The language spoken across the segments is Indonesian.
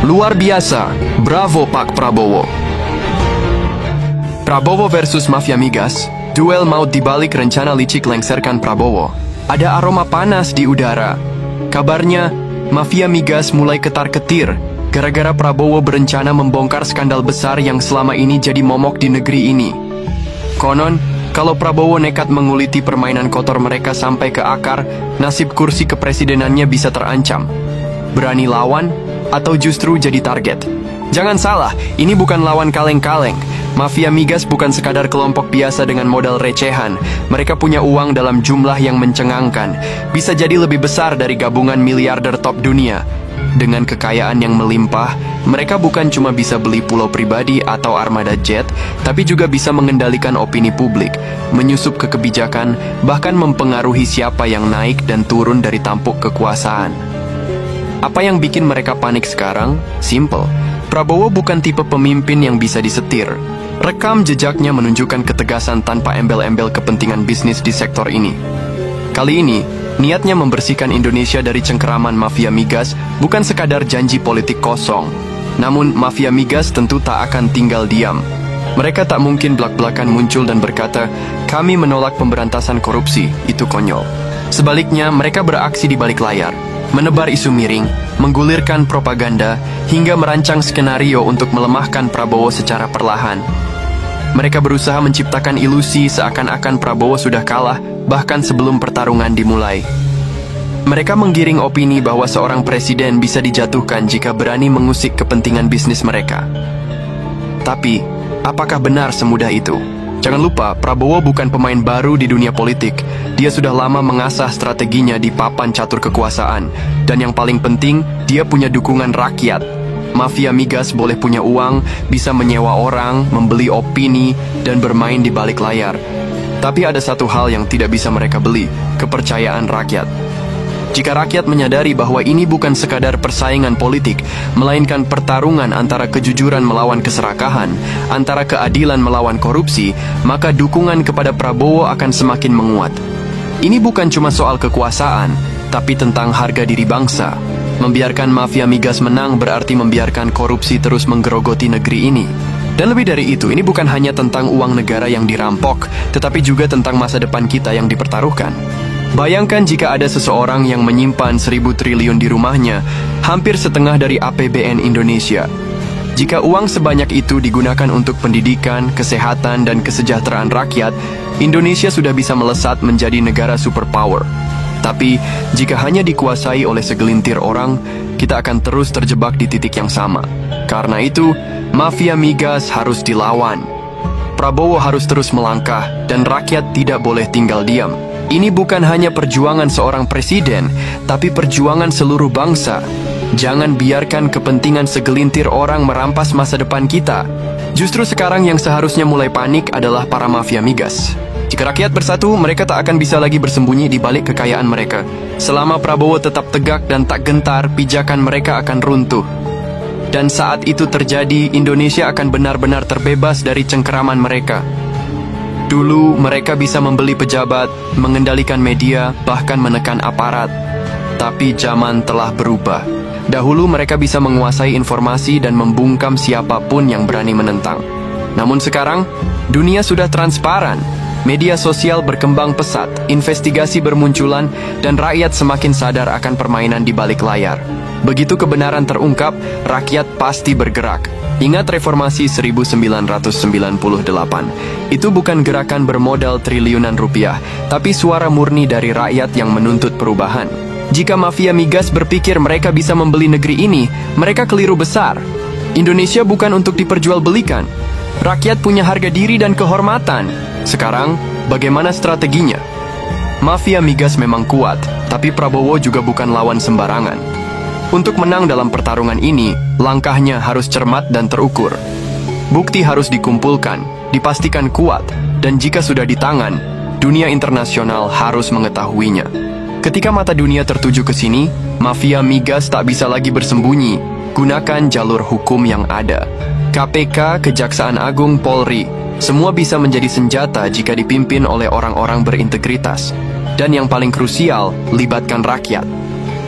Luar biasa, bravo Pak Prabowo. Prabowo versus mafia migas, duel maut dibalik rencana licik lengserkan Prabowo. Ada aroma panas di udara. Kabarnya, mafia migas mulai ketar-ketir gara-gara Prabowo berencana membongkar skandal besar yang selama ini jadi momok di negeri ini. Konon, kalau Prabowo nekat menguliti permainan kotor mereka sampai ke akar, nasib kursi kepresidenannya bisa terancam. Berani lawan, atau justru jadi target? Jangan salah, ini bukan lawan kaleng-kaleng. Mafia migas bukan sekadar kelompok biasa dengan modal recehan. Mereka punya uang dalam jumlah yang mencengangkan. Bisa jadi lebih besar dari gabungan miliarder top dunia. Dengan kekayaan yang melimpah, mereka bukan cuma bisa beli pulau pribadi atau armada jet, tapi juga bisa mengendalikan opini publik, menyusup ke kebijakan, bahkan mempengaruhi siapa yang naik dan turun dari tampuk kekuasaan. Apa yang bikin mereka panik sekarang? Simple. Prabowo bukan tipe pemimpin yang bisa disetir. Rekam jejaknya menunjukkan ketegasan tanpa embel-embel kepentingan bisnis di sektor ini. Kali ini, niatnya membersihkan Indonesia dari cengkeraman mafia migas bukan sekadar janji politik kosong. Namun, mafia migas tentu tak akan tinggal diam. Mereka tak mungkin belak-belakan muncul dan berkata, "Kami menolak pemberantasan korupsi, itu konyol." Sebaliknya, mereka beraksi di balik layar, menebar isu miring, menggulirkan propaganda, hingga merancang skenario untuk melemahkan Prabowo secara perlahan. Mereka berusaha menciptakan ilusi seakan-akan Prabowo sudah kalah, bahkan sebelum pertarungan dimulai. Mereka menggiring opini bahwa seorang presiden bisa dijatuhkan jika berani mengusik kepentingan bisnis mereka. Tapi, apakah benar semudah itu? Jangan lupa, Prabowo bukan pemain baru di dunia politik. Dia sudah lama mengasah strateginya di papan catur kekuasaan. Dan yang paling penting, dia punya dukungan rakyat. Mafia migas boleh punya uang, bisa menyewa orang, membeli opini, dan bermain di balik layar. Tapi ada satu hal yang tidak bisa mereka beli, kepercayaan rakyat. Jika rakyat menyadari bahwa ini bukan sekadar persaingan politik, melainkan pertarungan antara kejujuran melawan keserakahan, antara keadilan melawan korupsi, maka dukungan kepada Prabowo akan semakin menguat. Ini bukan cuma soal kekuasaan, tapi tentang harga diri bangsa. Membiarkan mafia migas menang berarti membiarkan korupsi terus menggerogoti negeri ini. Dan lebih dari itu, ini bukan hanya tentang uang negara yang dirampok, tetapi juga tentang masa depan kita yang dipertaruhkan. Bayangkan jika ada seseorang yang menyimpan 1.000 triliun di rumahnya, hampir setengah dari APBN Indonesia. Jika uang sebanyak itu digunakan untuk pendidikan, kesehatan, dan kesejahteraan rakyat, Indonesia sudah bisa melesat menjadi negara superpower. Tapi, jika hanya dikuasai oleh segelintir orang, kita akan terus terjebak di titik yang sama. Karena itu, mafia migas harus dilawan. Prabowo harus terus melangkah, dan rakyat tidak boleh tinggal diam. Ini bukan hanya perjuangan seorang presiden, tapi perjuangan seluruh bangsa. Jangan biarkan kepentingan segelintir orang merampas masa depan kita. Justru sekarang yang seharusnya mulai panik adalah para mafia migas. Jika rakyat bersatu, mereka tak akan bisa lagi bersembunyi di balik kekayaan mereka. Selama Prabowo tetap tegak dan tak gentar, pijakan mereka akan runtuh. Dan saat itu terjadi, Indonesia akan benar-benar terbebas dari cengkeraman mereka. Dulu, mereka bisa membeli pejabat, mengendalikan media, bahkan menekan aparat. Tapi zaman telah berubah. Dahulu mereka bisa menguasai informasi dan membungkam siapapun yang berani menentang. Namun sekarang, dunia sudah transparan. Media sosial berkembang pesat, investigasi bermunculan, dan rakyat semakin sadar akan permainan di balik layar. Begitu kebenaran terungkap, rakyat pasti bergerak. Ingat reformasi 1998. Itu bukan gerakan bermodal triliunan rupiah, tapi suara murni dari rakyat yang menuntut perubahan. Jika mafia migas berpikir mereka bisa membeli negeri ini, mereka keliru besar. Indonesia bukan untuk diperjualbelikan. Rakyat punya harga diri dan kehormatan. Sekarang, bagaimana strateginya? Mafia migas memang kuat, tapi Prabowo juga bukan lawan sembarangan. Untuk menang dalam pertarungan ini, langkahnya harus cermat dan terukur. Bukti harus dikumpulkan, dipastikan kuat, dan jika sudah di tangan, dunia internasional harus mengetahuinya. Ketika mata dunia tertuju ke sini, mafia migas tak bisa lagi bersembunyi. Gunakan jalur hukum yang ada. KPK, Kejaksaan Agung, Polri, semua bisa menjadi senjata jika dipimpin oleh orang-orang berintegritas. Dan yang paling krusial, libatkan rakyat.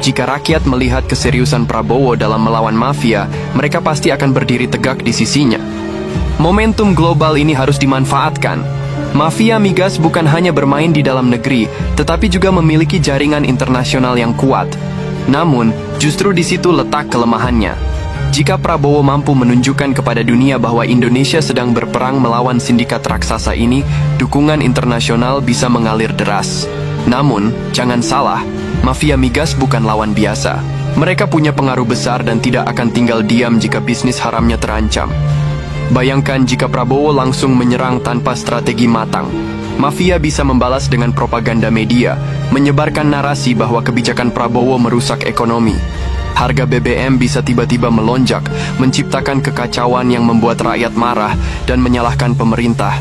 Jika rakyat melihat keseriusan Prabowo dalam melawan mafia, mereka pasti akan berdiri tegak di sisinya. Momentum global ini harus dimanfaatkan. Mafia migas bukan hanya bermain di dalam negeri, tetapi juga memiliki jaringan internasional yang kuat. Namun, justru di situ letak kelemahannya. Jika Prabowo mampu menunjukkan kepada dunia bahwa Indonesia sedang berperang melawan sindikat raksasa ini, dukungan internasional bisa mengalir deras. Namun, jangan salah, mafia migas bukan lawan biasa. Mereka punya pengaruh besar dan tidak akan tinggal diam jika bisnis haramnya terancam. Bayangkan jika Prabowo langsung menyerang tanpa strategi matang. Mafia bisa membalas dengan propaganda media, menyebarkan narasi bahwa kebijakan Prabowo merusak ekonomi. Harga BBM bisa tiba-tiba melonjak, menciptakan kekacauan yang membuat rakyat marah dan menyalahkan pemerintah.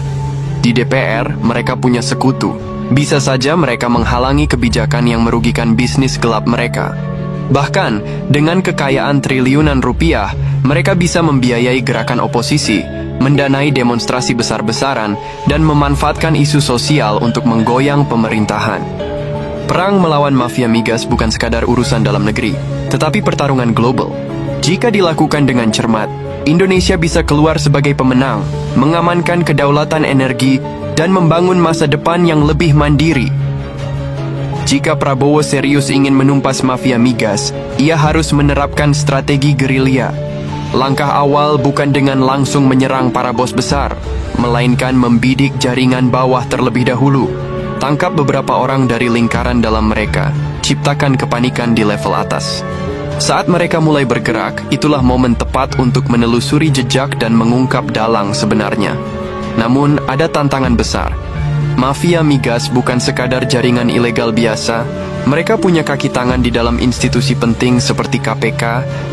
Di DPR, mereka punya sekutu. Bisa saja mereka menghalangi kebijakan yang merugikan bisnis gelap mereka. Bahkan, dengan kekayaan triliunan rupiah, mereka bisa membiayai gerakan oposisi, mendanai demonstrasi besar-besaran, dan memanfaatkan isu sosial untuk menggoyang pemerintahan. Perang melawan mafia migas bukan sekadar urusan dalam negeri, tetapi pertarungan global. Jika dilakukan dengan cermat, Indonesia bisa keluar sebagai pemenang, mengamankan kedaulatan energi, dan membangun masa depan yang lebih mandiri. Jika Prabowo serius ingin menumpas mafia migas, ia harus menerapkan strategi gerilya. Langkah awal bukan dengan langsung menyerang para bos besar, melainkan membidik jaringan bawah terlebih dahulu. Tangkap beberapa orang dari lingkaran dalam mereka, ciptakan kepanikan di level atas. Saat mereka mulai bergerak, itulah momen tepat untuk menelusuri jejak dan mengungkap dalang sebenarnya. Namun, ada tantangan besar. Mafia migas bukan sekadar jaringan ilegal biasa. Mereka punya kaki tangan di dalam institusi penting seperti KPK,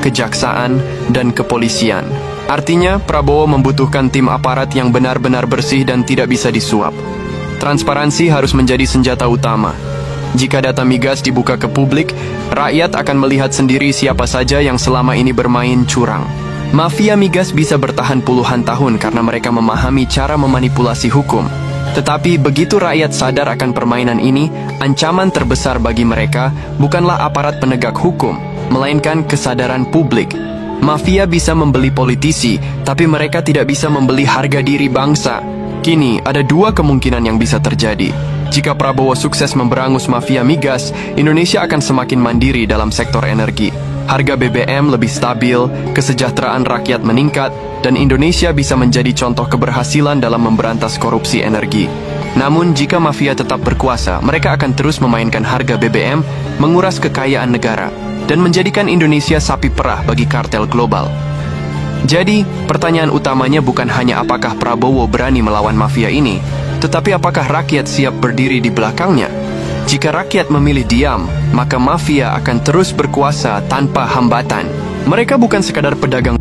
Kejaksaan, dan Kepolisian. Artinya, Prabowo membutuhkan tim aparat yang benar-benar bersih dan tidak bisa disuap. Transparansi harus menjadi senjata utama. Jika data migas dibuka ke publik, rakyat akan melihat sendiri siapa saja yang selama ini bermain curang. Mafia migas bisa bertahan puluhan tahun karena mereka memahami cara memanipulasi hukum. Tetapi begitu rakyat sadar akan permainan ini, ancaman terbesar bagi mereka bukanlah aparat penegak hukum, melainkan kesadaran publik. Mafia bisa membeli politisi, tapi mereka tidak bisa membeli harga diri bangsa. Kini, ada dua kemungkinan yang bisa terjadi. Jika Prabowo sukses memberangus mafia migas, Indonesia akan semakin mandiri dalam sektor energi. Harga BBM lebih stabil, kesejahteraan rakyat meningkat, dan Indonesia bisa menjadi contoh keberhasilan dalam memberantas korupsi energi. Namun, jika mafia tetap berkuasa, mereka akan terus memainkan harga BBM, menguras kekayaan negara, dan menjadikan Indonesia sapi perah bagi kartel global. Jadi, pertanyaan utamanya bukan hanya apakah Prabowo berani melawan mafia ini, tetapi apakah rakyat siap berdiri di belakangnya? Jika rakyat memilih diam, maka mafia akan terus berkuasa tanpa hambatan. Mereka bukan sekadar pedagang